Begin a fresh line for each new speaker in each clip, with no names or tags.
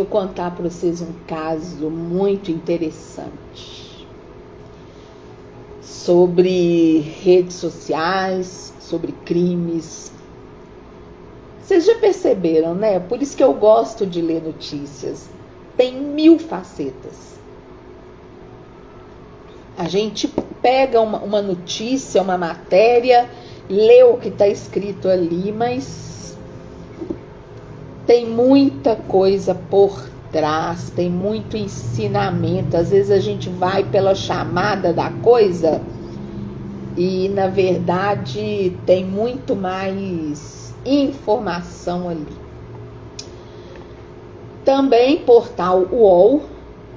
Vou contar para vocês um caso muito interessante sobre redes sociais, sobre crimes. Vocês já perceberam, né? Por isso que eu gosto de ler notícias. Tem 1000 facetas. A gente pega uma notícia, uma matéria, lê o que está escrito ali, mas tem muita coisa por trás, tem muito ensinamento. Às vezes a gente vai pela chamada da coisa e, na verdade, tem muito mais informação ali. Também portal UOL,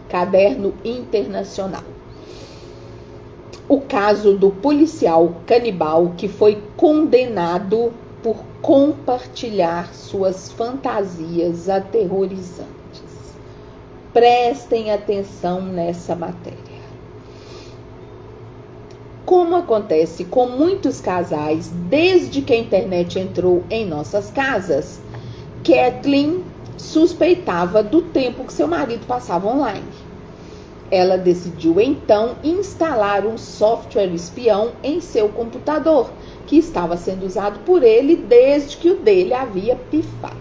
Caderno Internacional. O caso do policial canibal que foi condenado por compartilhar suas fantasias aterrorizantes. Prestem atenção nessa matéria. Como acontece com muitos casais desde que a internet entrou em nossas casas, Kathleen suspeitava do tempo que seu marido passava online. Ela decidiu então instalar um software espião em seu computador, que estava sendo usado por ele desde que o dele havia pifado.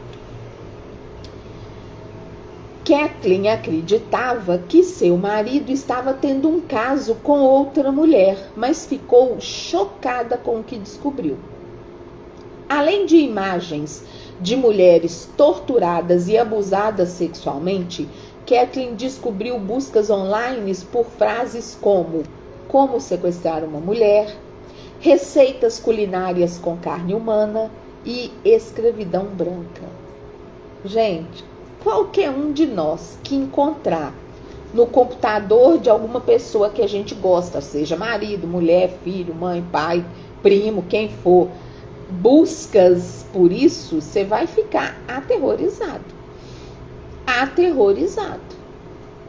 Kathleen acreditava que seu marido estava tendo um caso com outra mulher, mas ficou chocada com o que descobriu. Além de imagens de mulheres torturadas e abusadas sexualmente, Kathleen descobriu buscas online por frases como sequestrar uma mulher, receitas culinárias com carne humana e escravidão branca. Gente, qualquer um de nós que encontrar no computador de alguma pessoa que a gente gosta, seja marido, mulher, filho, mãe, pai, primo, quem for, buscas por isso, você vai ficar aterrorizado. Aterrorizado.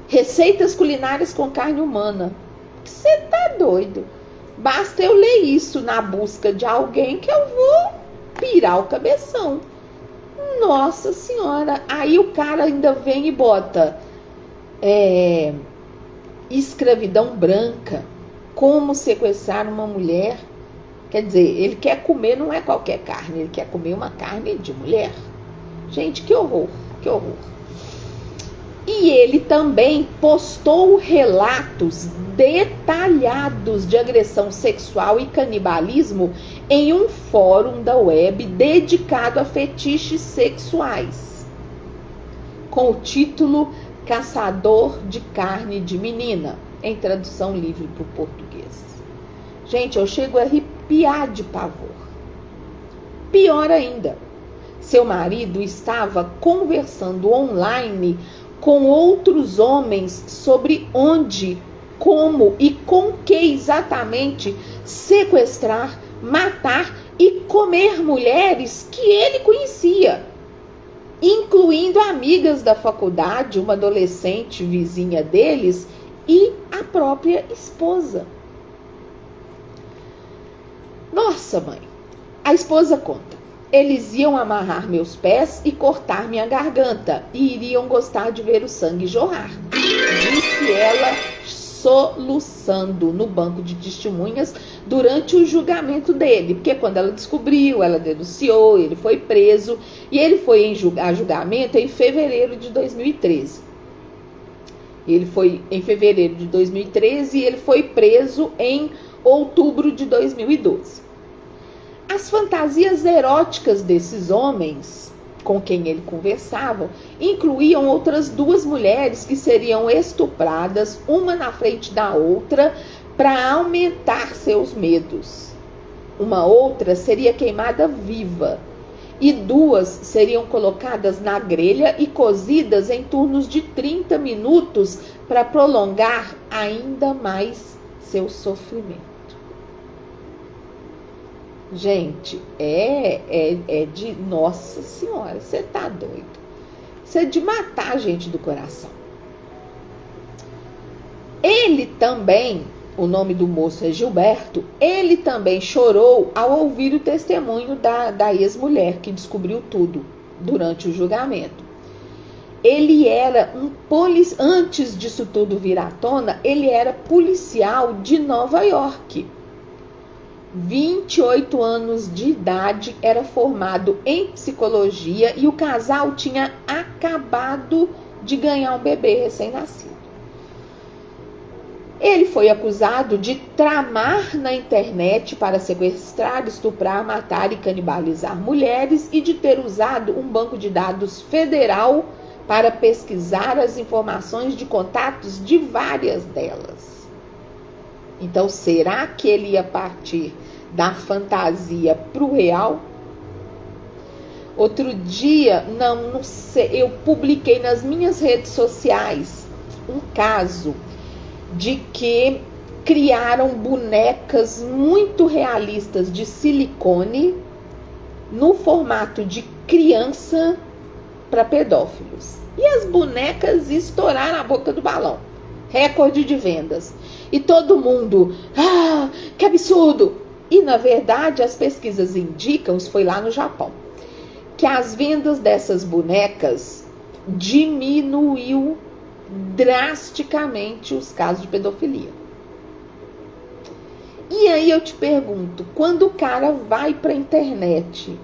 Receitas culinárias com carne humana. Você tá doido? Basta eu ler isso na busca de alguém que eu vou pirar o cabeção. Nossa Senhora. Aí o cara ainda vem e bota escravidão branca, como sequestrar uma mulher. Quer dizer, ele quer comer, não é qualquer carne, ele quer comer uma carne de mulher. Gente, que horror, que horror. E ele também postou relatos detalhados de agressão sexual e canibalismo em um fórum da web dedicado a fetiches sexuais, com o título Caçador de Carne de Menina, em tradução livre para o português. Gente, eu chego a arrepiar de pavor. Pior ainda, seu marido estava conversando online com outros homens sobre onde, como e com que exatamente sequestrar, matar e comer mulheres que ele conhecia, incluindo amigas da faculdade, uma adolescente vizinha deles e a própria esposa. Nossa, mãe, a esposa conta. Eles iam amarrar meus pés e cortar minha garganta e iriam gostar de ver o sangue jorrar, disse ela, soluçando no banco de testemunhas durante o julgamento dele, porque quando ela descobriu, ela denunciou, ele foi preso e ele foi a julgamento em fevereiro de 2013. Ele foi em fevereiro de 2013 e ele foi preso em outubro de 2012. As fantasias eróticas desses homens com quem ele conversava incluíam outras 2 mulheres que seriam estupradas, uma na frente da outra, para aumentar seus medos. Uma outra seria queimada viva e 2 seriam colocadas na grelha e cozidas em turnos de 30 minutos para prolongar ainda mais seu sofrimento. Gente, é de... Nossa Senhora, você tá doido. Isso é de matar a gente do coração. Ele também, o nome do moço é Gilberto, ele também chorou ao ouvir o testemunho da ex-mulher que descobriu tudo durante o julgamento. ele era antes disso tudo vir à tona, ele era policial de Nova York. 28 anos de idade, era formado em psicologia e o casal tinha acabado de ganhar um bebê recém-nascido. Ele foi acusado de tramar na internet para sequestrar, estuprar, matar e canibalizar mulheres e de ter usado um banco de dados federal para pesquisar as informações de contatos de várias delas. Então, será que ele ia partir da fantasia para o real? Outro dia, não sei, eu publiquei nas minhas redes sociais um caso de que criaram bonecas muito realistas de silicone no formato de criança para pedófilos. E as bonecas estouraram a boca do balão. Recorde de vendas. E todo mundo, que absurdo! E na verdade as pesquisas indicam, isso foi lá no Japão, que as vendas dessas bonecas diminuiu drasticamente os casos de pedofilia. E aí eu te pergunto, quando o cara vai para a internet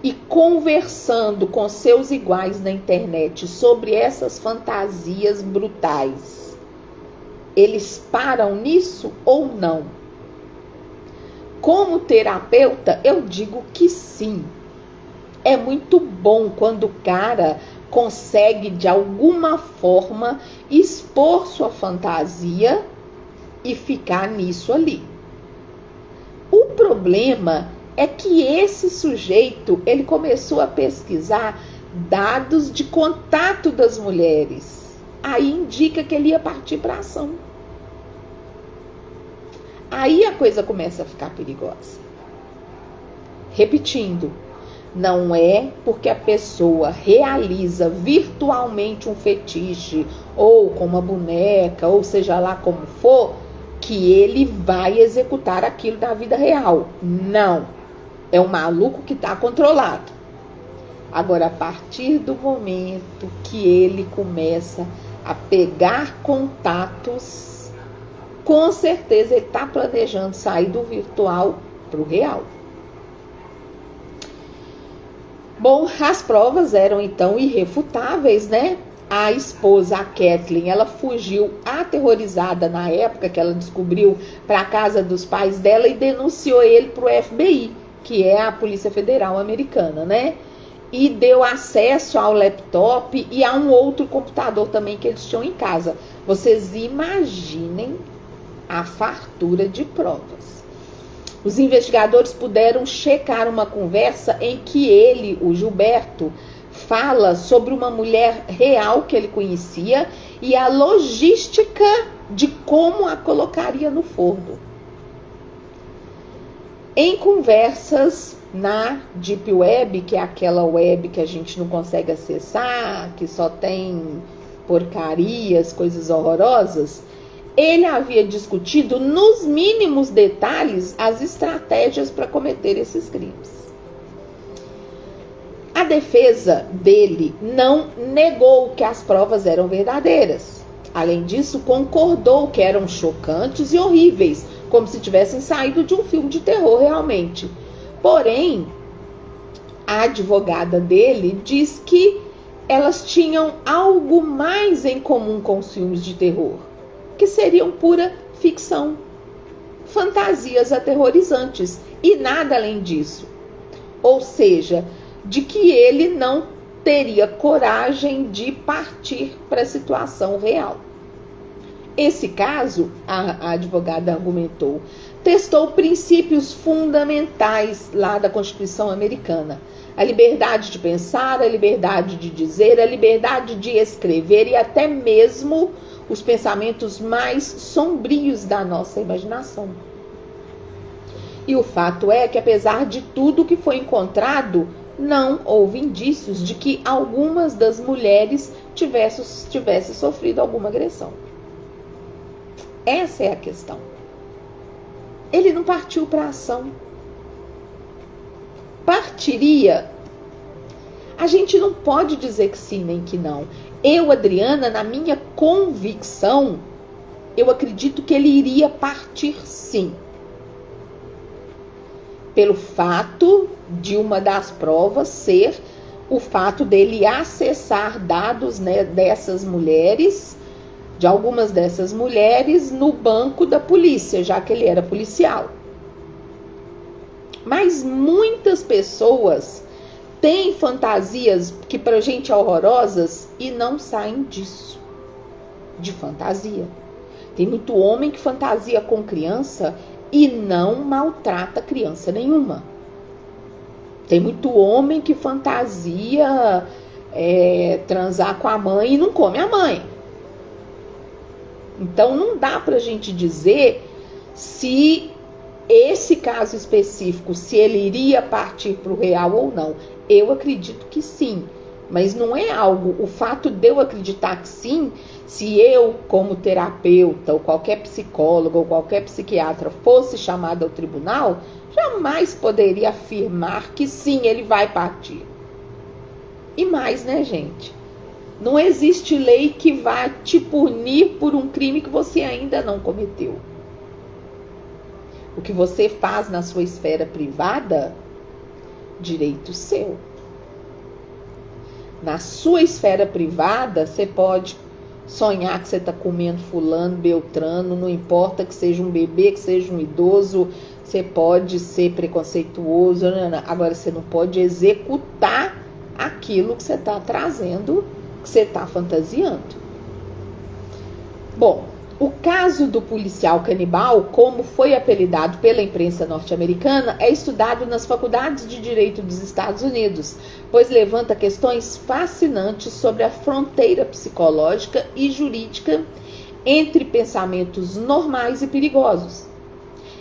e conversando com seus iguais na internet sobre essas fantasias brutais, eles param nisso ou não? Como terapeuta, eu digo que sim. É muito bom quando o cara consegue, de alguma forma, expor sua fantasia e ficar nisso ali. O problema é que esse sujeito, ele começou a pesquisar dados de contato das mulheres. Aí indica que ele ia partir para ação. Aí a coisa começa a ficar perigosa. Repetindo, não é porque a pessoa realiza virtualmente um fetiche, ou com uma boneca, ou seja lá como for, que ele vai executar aquilo na vida real. Não. É um maluco que está controlado. Agora, a partir do momento que ele começa a pegar contatos, com certeza ele está planejando sair do virtual para o real. Bom, as provas eram então irrefutáveis, né? A esposa, a Kathleen, ela fugiu aterrorizada na época que ela descobriu para a casa dos pais dela e denunciou ele para o FBI, que é a Polícia Federal Americana, né? E deu acesso ao laptop e a um outro computador também que eles tinham em casa. Vocês imaginem a fartura de provas. Os investigadores puderam checar uma conversa em que ele, o Gilberto, fala sobre uma mulher real que ele conhecia e a logística de como a colocaria no forno. Em conversas na Deep Web, que é aquela web que a gente não consegue acessar, que só tem porcarias, coisas horrorosas, ele havia discutido nos mínimos detalhes as estratégias para cometer esses crimes. A defesa dele não negou que as provas eram verdadeiras. Além disso, concordou que eram chocantes e horríveis, como se tivessem saído de um filme de terror realmente. Porém, a advogada dele diz que elas tinham algo mais em comum com os filmes de terror, que seriam pura ficção, fantasias aterrorizantes e nada além disso. Ou seja, de que ele não teria coragem de partir para a situação real. Esse caso, a advogada argumentou, testou princípios fundamentais lá da Constituição americana. A liberdade de pensar, a liberdade de dizer, a liberdade de escrever e até mesmo os pensamentos mais sombrios da nossa imaginação. E o fato é que, apesar de tudo que foi encontrado, não houve indícios de que algumas das mulheres tivessem sofrido alguma agressão. Essa é a questão. Ele não partiu para a ação. Partiria? A gente não pode dizer que sim nem que não. Eu, Adriana, na minha convicção, eu acredito que ele iria partir sim. Pelo fato de uma das provas ser o fato dele acessar dados, né, dessas mulheres, de algumas dessas mulheres, no banco da polícia, já que ele era policial. Mas muitas pessoas têm fantasias que pra gente é horrorosas e não saem disso, de fantasia. Tem muito homem que fantasia com criança e não maltrata criança nenhuma. Tem muito homem que fantasia transar com a mãe e não come a mãe. Então não dá pra gente dizer se esse caso específico, se ele iria partir para o real ou não. Eu acredito que sim, mas não é algo, o fato de eu acreditar que sim, se eu, como terapeuta, ou qualquer psicólogo, ou qualquer psiquiatra fosse chamado ao tribunal, jamais poderia afirmar que sim, ele vai partir. E mais, né, gente? Não existe lei que vá te punir por um crime que você ainda não cometeu. O que você faz na sua esfera privada, direito seu. Na sua esfera privada, você pode sonhar que você está comendo fulano, beltrano, não importa que seja um bebê, que seja um idoso, você pode ser preconceituoso, agora você não pode executar aquilo que você está trazendo, que você está fantasiando. Bom, o caso do policial canibal, como foi apelidado pela imprensa norte-americana, é estudado nas faculdades de direito dos Estados Unidos, pois levanta questões fascinantes sobre a fronteira psicológica e jurídica entre pensamentos normais e perigosos.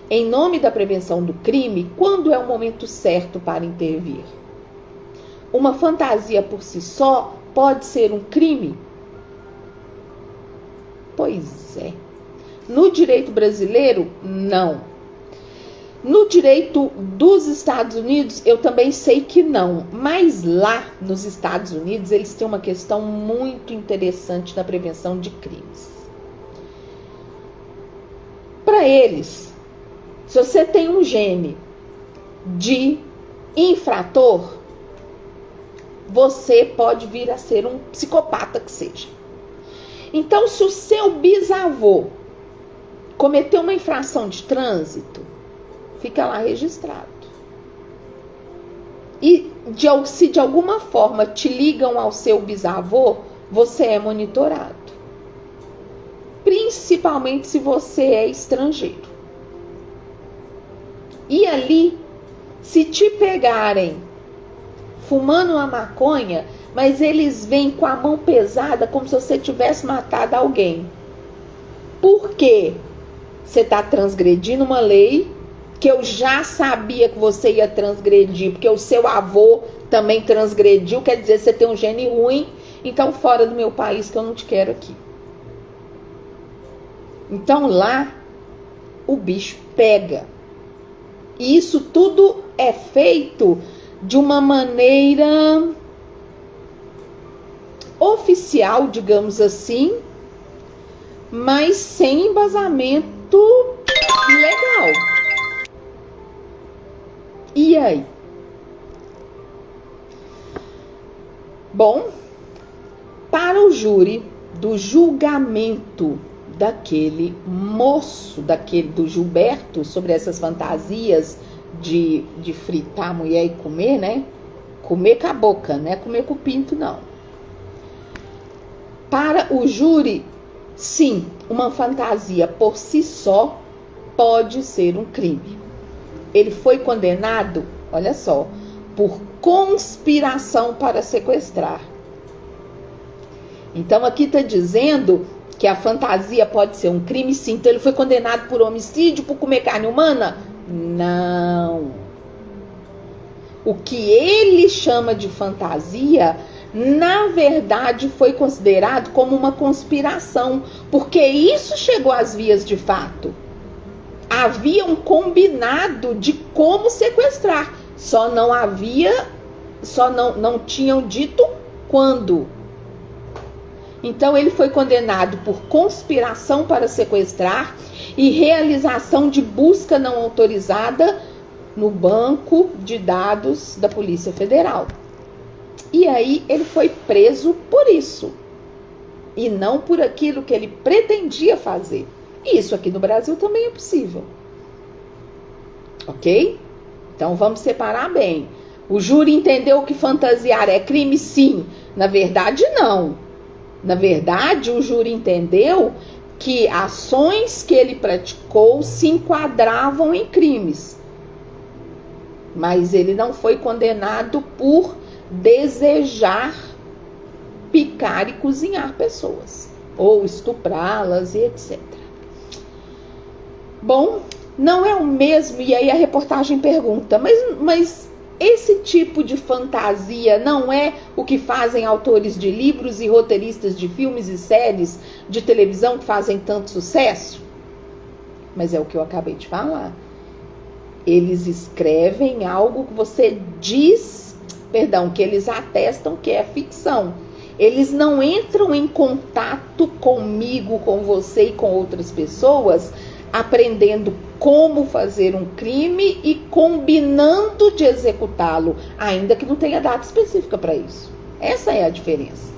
Em nome da prevenção do crime, quando é o momento certo para intervir? Uma fantasia por si só pode ser um crime? Pois é. No direito brasileiro, não. No direito dos Estados Unidos, eu também sei que não. Mas lá nos Estados Unidos, eles têm uma questão muito interessante na prevenção de crimes. Para eles, se você tem um gene de infrator, você pode vir a ser um psicopata que seja. Então, se o seu bisavô cometeu uma infração de trânsito, fica lá registrado. E se de alguma forma te ligam ao seu bisavô, você é monitorado. Principalmente se você é estrangeiro. E ali, se te pegarem fumando uma maconha, mas eles vêm com a mão pesada como se você tivesse matado alguém. Por quê? Você está transgredindo uma lei que eu já sabia que você ia transgredir, porque o seu avô também transgrediu, quer dizer, você tem um gene ruim, então fora do meu país que eu não te quero aqui. Então lá, o bicho pega. E isso tudo é feito de uma maneira oficial, digamos assim, mas sem embasamento legal. E aí? Bom, para o júri do julgamento daquele moço, do Gilberto, sobre essas fantasias de fritar a mulher e comer, né? Comer com a boca, não é comer com o pinto, não. Para o júri, sim, uma fantasia por si só pode ser um crime. Ele foi condenado, olha só, por conspiração para sequestrar. Então aqui está dizendo que a fantasia pode ser um crime, sim. Então ele foi condenado por homicídio, por comer carne humana? Não. O que ele chama de fantasia, na verdade, foi considerado como uma conspiração, porque isso chegou às vias de fato. Havia um combinado de como sequestrar, só não tinham dito quando. Então ele foi condenado por conspiração para sequestrar e realização de busca não autorizada no banco de dados da Polícia Federal. E aí ele foi preso por isso, e não por aquilo que ele pretendia fazer. E isso aqui no Brasil também é possível. Ok? Então vamos separar bem. O júri entendeu que fantasiar é crime? Sim. Na verdade, não. Na verdade, o júri entendeu que ações que ele praticou se enquadravam em crimes. Mas ele não foi condenado por desejar picar e cozinhar pessoas, ou estuprá-las e etc. Bom, não é o mesmo, e aí a reportagem pergunta, mas esse tipo de fantasia não é o que fazem autores de livros e roteiristas de filmes e séries de televisão que fazem tanto sucesso? Mas é o que eu acabei de falar. Eles escrevem algo que você diz, que eles atestam que é ficção. Eles não entram em contato comigo, com você e com outras pessoas, aprendendo como fazer um crime e combinando de executá-lo, ainda que não tenha data específica para isso. Essa é a diferença.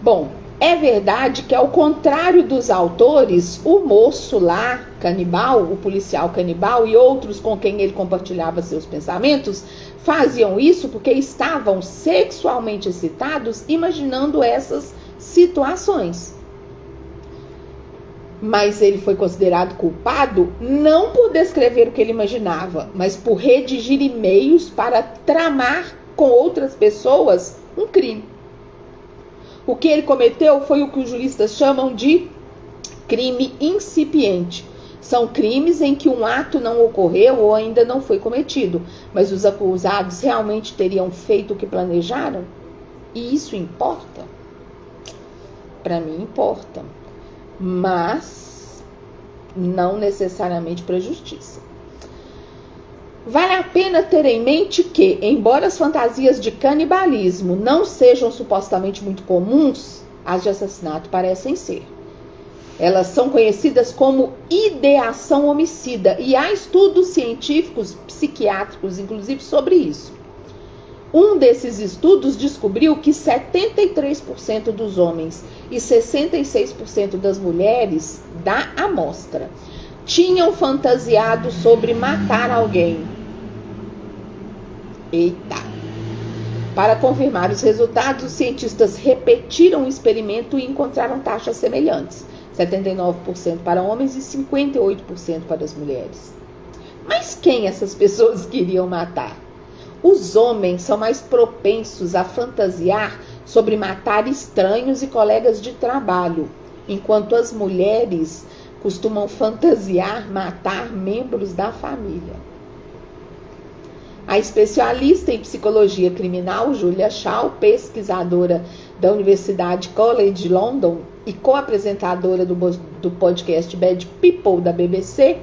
Bom, é verdade que, ao contrário dos autores, o moço lá, canibal, o policial canibal e outros com quem ele compartilhava seus pensamentos, faziam isso porque estavam sexualmente excitados, imaginando essas situações. Mas ele foi considerado culpado não por descrever o que ele imaginava, mas por redigir e-mails para tramar com outras pessoas um crime. O que ele cometeu foi o que os juristas chamam de crime incipiente. São crimes em que um ato não ocorreu ou ainda não foi cometido, mas os acusados realmente teriam feito o que planejaram? E isso importa? Para mim importa, mas não necessariamente para a justiça. Vale a pena ter em mente que, embora as fantasias de canibalismo não sejam supostamente muito comuns, as de assassinato parecem ser. Elas são conhecidas como ideação homicida e há estudos científicos, psiquiátricos, inclusive, sobre isso. Um desses estudos descobriu que 73% dos homens e 66% das mulheres da amostra tinham fantasiado sobre matar alguém. Eita! Para confirmar os resultados, os cientistas repetiram o experimento e encontraram taxas semelhantes. 79% para homens e 58% para as mulheres. Mas quem essas pessoas queriam matar? Os homens são mais propensos a fantasiar sobre matar estranhos e colegas de trabalho, enquanto as mulheres costumam fantasiar matar membros da família. A especialista em psicologia criminal, Julia Shaw, pesquisadora da Universidade College London e co-apresentadora do podcast Bad People da BBC,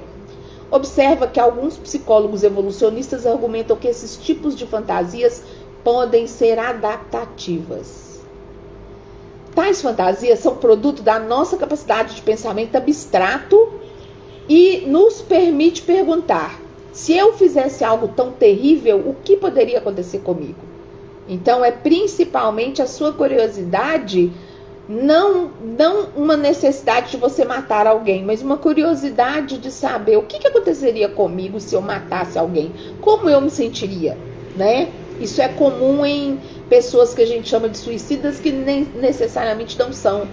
observa que alguns psicólogos evolucionistas argumentam que esses tipos de fantasias podem ser adaptativas. Tais fantasias são produto da nossa capacidade de pensamento abstrato e nos permite perguntar: se eu fizesse algo tão terrível, o que poderia acontecer comigo? Então é principalmente a sua curiosidade, não uma necessidade de você matar alguém, mas uma curiosidade de saber o que aconteceria comigo se eu matasse alguém, como eu me sentiria, né? Isso é comum em pessoas que a gente chama de suicidas, que nem necessariamente não são,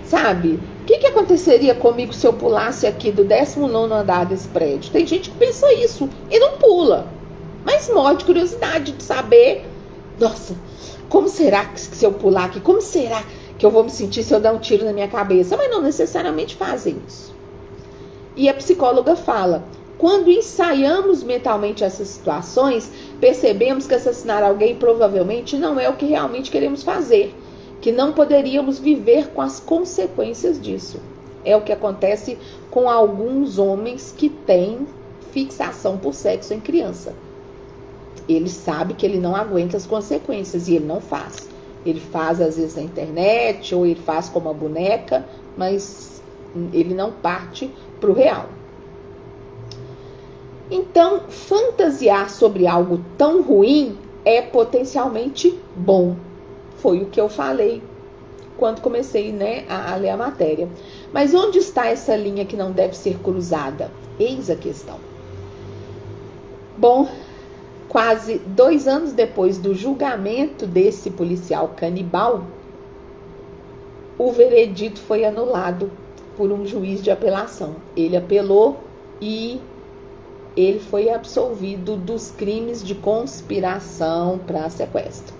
sabe? O que aconteceria comigo se eu pulasse aqui do 19º andar desse prédio? Tem gente que pensa isso e não pula, mas morre de curiosidade de saber, nossa, como será que se eu pular aqui, como será que eu vou me sentir se eu dar um tiro na minha cabeça? Mas não necessariamente fazem isso. E a psicóloga fala: quando ensaiamos mentalmente essas situações, percebemos que assassinar alguém provavelmente não é o que realmente queremos fazer, que não poderíamos viver com as consequências disso. É o que acontece com alguns homens que têm fixação por sexo em criança. Ele sabe que ele não aguenta as consequências e ele não faz. Ele faz às vezes na internet, ou ele faz como uma boneca, mas ele não parte para o real. Então, fantasiar sobre algo tão ruim é potencialmente bom. Foi o que eu falei quando comecei, né, a ler a matéria. Mas onde está essa linha que não deve ser cruzada? Eis a questão. Bom, quase 2 anos depois do julgamento desse policial canibal, o veredito foi anulado por um juiz de apelação. Ele apelou e ele foi absolvido dos crimes de conspiração para sequestro.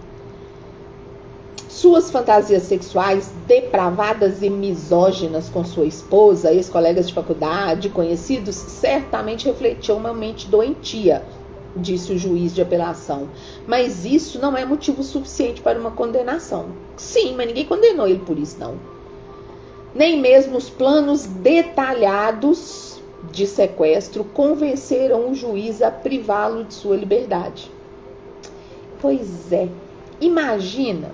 Suas fantasias sexuais depravadas e misóginas com sua esposa, ex-colegas de faculdade, conhecidos, certamente refletiam uma mente doentia, disse o juiz de apelação. Mas isso não é motivo suficiente para uma condenação. Sim, mas ninguém condenou ele por isso, não. Nem mesmo os planos detalhados de sequestro convenceram o juiz a privá-lo de sua liberdade. Pois é, imagina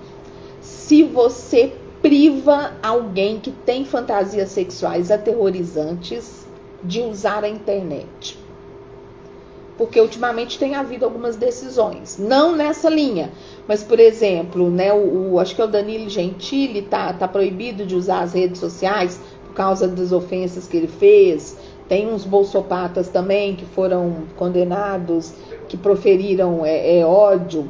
se você priva alguém que tem fantasias sexuais aterrorizantes de usar a internet. Porque ultimamente tem havido algumas decisões, não nessa linha, mas por exemplo, né, acho que é o Danilo Gentili tá proibido de usar as redes sociais por causa das ofensas que ele fez. Tem uns bolsopatas também que foram condenados, que proferiram ódio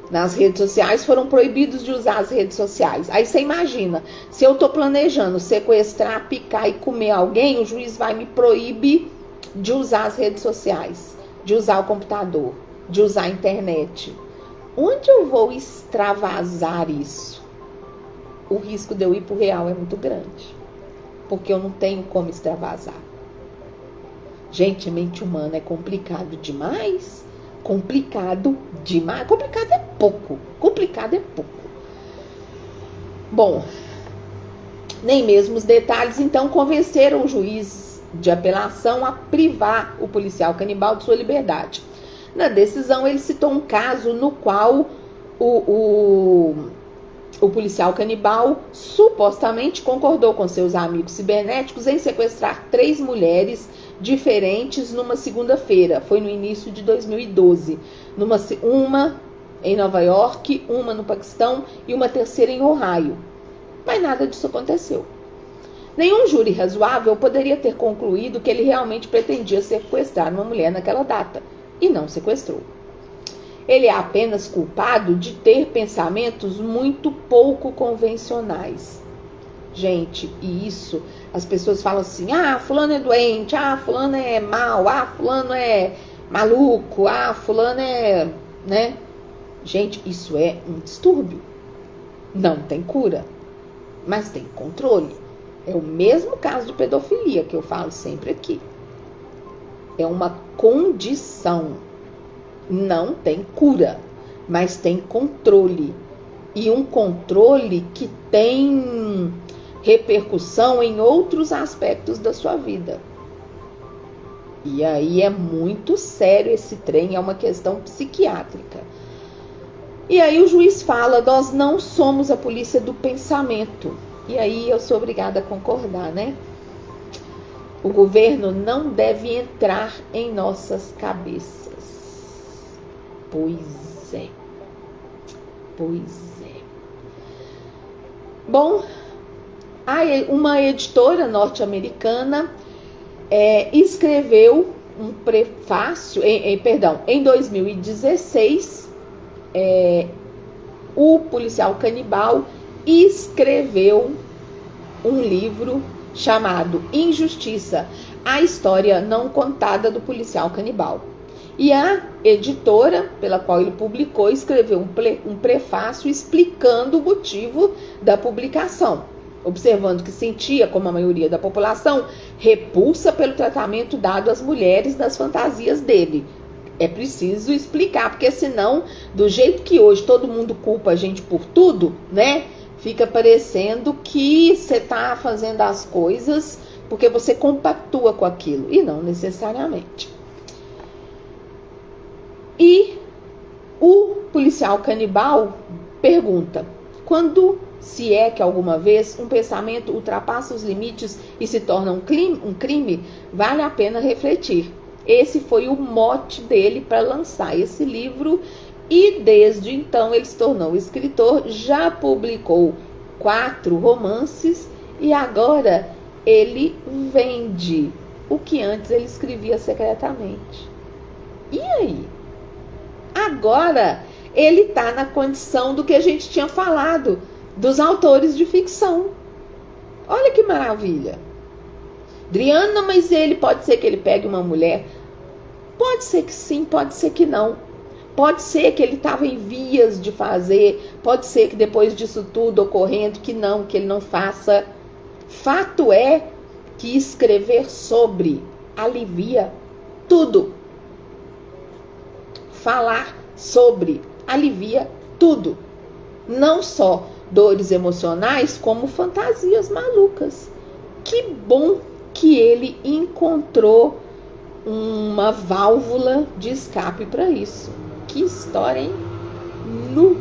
nas redes sociais, foram proibidos de usar as redes sociais. Aí você imagina, se eu estou planejando sequestrar, picar e comer alguém, o juiz vai me proibir de usar as redes sociais, de usar o computador, de usar a internet. Onde eu vou extravasar isso? O risco de eu ir para o real é muito grande, porque eu não tenho como extravasar. Gente, a mente humana é complicado demais. Complicado demais. Complicado é pouco. Complicado é pouco. Bom, nem mesmo os detalhes, então, convenceram o juiz de apelação a privar o policial canibal de sua liberdade. Na decisão, ele citou um caso no qual o policial canibal supostamente concordou com seus amigos cibernéticos em sequestrar 3 mulheres diferentes numa segunda-feira. Foi no início de 2012. Uma em Nova York, uma no Paquistão e uma terceira em Ohio. Mas nada disso aconteceu. Nenhum júri razoável poderia ter concluído que ele realmente pretendia sequestrar uma mulher naquela data. E não sequestrou. Ele é apenas culpado de ter pensamentos muito pouco convencionais. Gente, e isso, as pessoas falam assim, fulano é doente, fulano é mau, fulano é maluco, fulano é, né? Gente, isso é um distúrbio. Não tem cura, mas tem controle. É o mesmo caso de pedofilia que eu falo sempre aqui. É uma condição. Não tem cura, mas tem controle. E um controle que tem repercussão em outros aspectos da sua vida. E aí é muito sério esse trem, é uma questão psiquiátrica. E aí o juiz fala, nós não somos a polícia do pensamento. E aí eu sou obrigada a concordar, né? O governo não deve entrar em nossas cabeças. Pois é. Bom, uma editora norte-americana escreveu um prefácio, em 2016, o policial canibal escreveu um livro chamado Injustiça, a história não contada do policial canibal. E a editora pela qual ele publicou escreveu um prefácio explicando o motivo da publicação, observando que sentia, como a maioria da população, repulsa pelo tratamento dado às mulheres nas fantasias dele. É preciso explicar, porque senão, do jeito que hoje todo mundo culpa a gente por tudo, né? Fica parecendo que você está fazendo as coisas porque você compactua com aquilo, e não necessariamente. E o policial canibal pergunta, Quando, se é que alguma vez, um pensamento ultrapassa os limites e se torna um crime, vale a pena refletir. Esse foi o mote dele para lançar esse livro e desde então ele se tornou escritor, já publicou 4 romances e agora ele vende o que antes ele escrevia secretamente. E aí? Agora ele está na condição do que a gente tinha falado, dos autores de ficção. Olha que maravilha. Adriana, mas ele pode ser que ele pegue uma mulher? Pode ser que sim, pode ser que não. Pode ser que ele estava em vias de fazer, pode ser que depois disso tudo ocorrendo, que ele não faça. Fato é que escrever sobre alivia tudo. Falar sobre alivia tudo. Não só dores emocionais, como fantasias malucas. Que bom que ele encontrou uma válvula de escape para isso. Que história, hein? Nu!